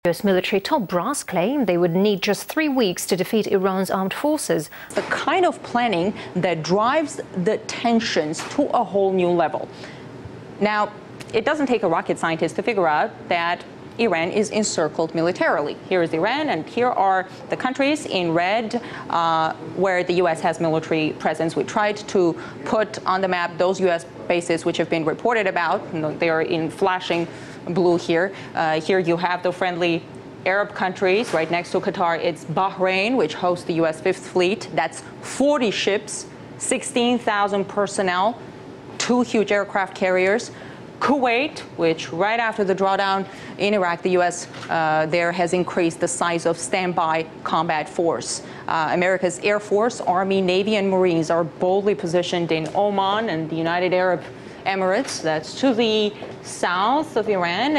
US military top brass claimed they would need just 3 weeks to defeat Iran's armed forces. The kind of planning that drives the tensions to a whole new level. Now, it doesn't take a rocket scientist to figure out that Iran is encircled militarily. Here is Iran, and here are the countries in red where the U.S. has military presence. We tried to put on the map those U.S. bases which have been reported about. They are in flashing blue here. Here you have the friendly Arab countries. Right next to Qatar, it's Bahrain, which hosts the U.S. Fifth Fleet. That's 40 ships, 16,000 personnel, 2 huge aircraft carriers. Kuwait, which right after the drawdown in Iraq, the U.S. There has increased the size of standby combat force. America's Air Force, Army, Navy, and Marines are boldly positioned in Oman and the United Arab Emirates. That's to the south of Iran,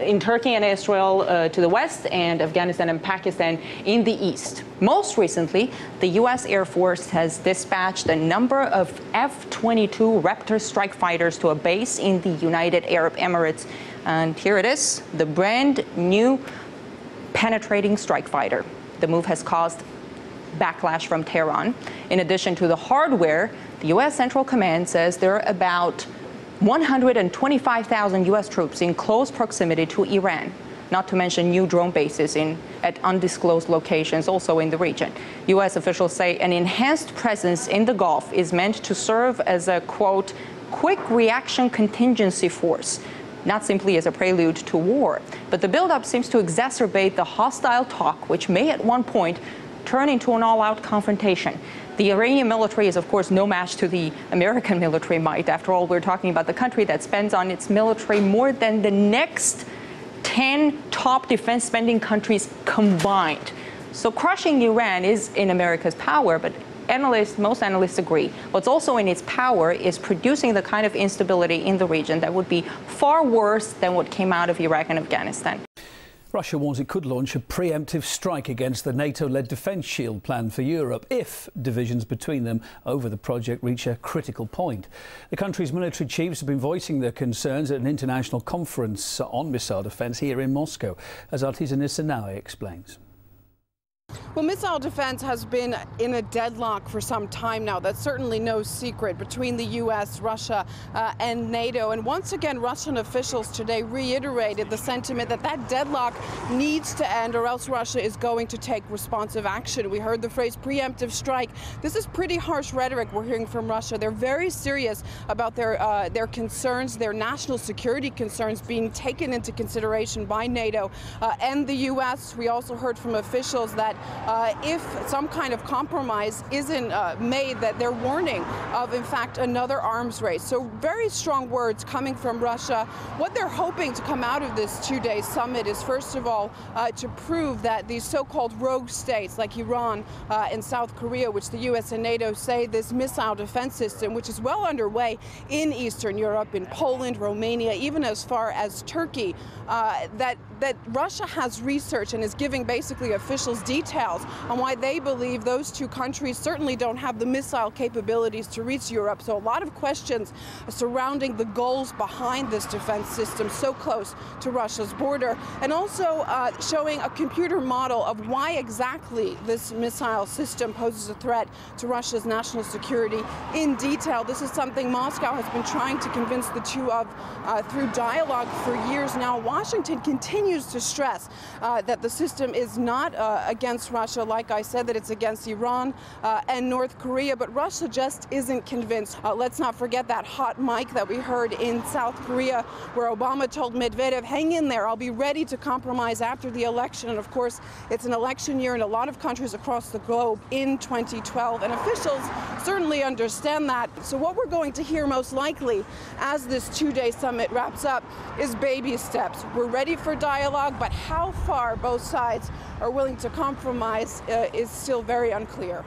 in Turkey and Israel to the west, and Afghanistan and Pakistan in the east. Most recently, the U.S. Air Force has dispatched a number of F-22 Raptor strike fighters to a base in the United Arab Emirates. And here it is, the brand new penetrating strike fighter. The move has caused backlash from Tehran. In addition to the hardware, the U.S. Central Command says there are about 125,000 U.S. troops in close proximity to Iran, not to mention new drone bases at undisclosed locations also in the region. U.S. officials say an enhanced presence in the Gulf is meant to serve as a, quote, quick reaction contingency force, not simply as a prelude to war. But the buildup seems to exacerbate the hostile talk, which may at one point turn into an all-out confrontation. The Iranian military is, of course, no match to the American military might. After all, we're talking about the country that spends on its military more than the next 10 top defense spending countries combined. So crushing Iran is in America's power, but most analysts agree. What's also in its power is producing the kind of instability in the region that would be far worse than what came out of Iraq and Afghanistan. Russia warns it could launch a preemptive strike against the NATO-led defence shield plan for Europe if divisions between them over the project reach a critical point. The country's military chiefs have been voicing their concerns at an international conference on missile defence here in Moscow, as Artizanissa Naue explains. Well, missile defense has been in a deadlock for some time now. That's certainly no secret between the U.S., Russia, and NATO. And once again, Russian officials today reiterated the sentiment that that deadlock needs to end, or else Russia is going to take responsive action. We heard the phrase preemptive strike. This is pretty harsh rhetoric we're hearing from Russia. They're very serious about their concerns, their national security concerns being taken into consideration by NATO and the U.S. We also heard from officials that if some kind of compromise isn't made, that they're warning of, in fact, another arms race. So very strong words coming from Russia. What they're hoping to come out of this 2-day summit is, first of all, to prove that these so-called rogue states like Iran and South Korea, which the U.S. and NATO say this missile defense system, which is well underway in Eastern Europe, in Poland, Romania, even as far as Turkey, that Russia has research and is giving basically officials details on why they believe those two countries certainly don't have the missile capabilities to reach Europe. So a lot of questions surrounding the goals behind this defense system so close to Russia's border, and also showing a computer model of why exactly this missile system poses a threat to Russia's national security in detail. This is something Moscow has been trying to convince the two of through dialogue for years now. Washington continues to stress that the system is not against Russia, like I said, that it's against Iran and North Korea, but Russia just isn't convinced. Let's not forget that hot mic that we heard in South Korea, where Obama told Medvedev, hang in there, I'll be ready to compromise after the election. And of course, it's an election year in a lot of countries across the globe in 2012, and officials certainly understand that. So what we're going to hear most likely as this 2-day summit wraps up is baby steps. We're ready for dialogue, but how far both sides are willing to compromise is still very unclear.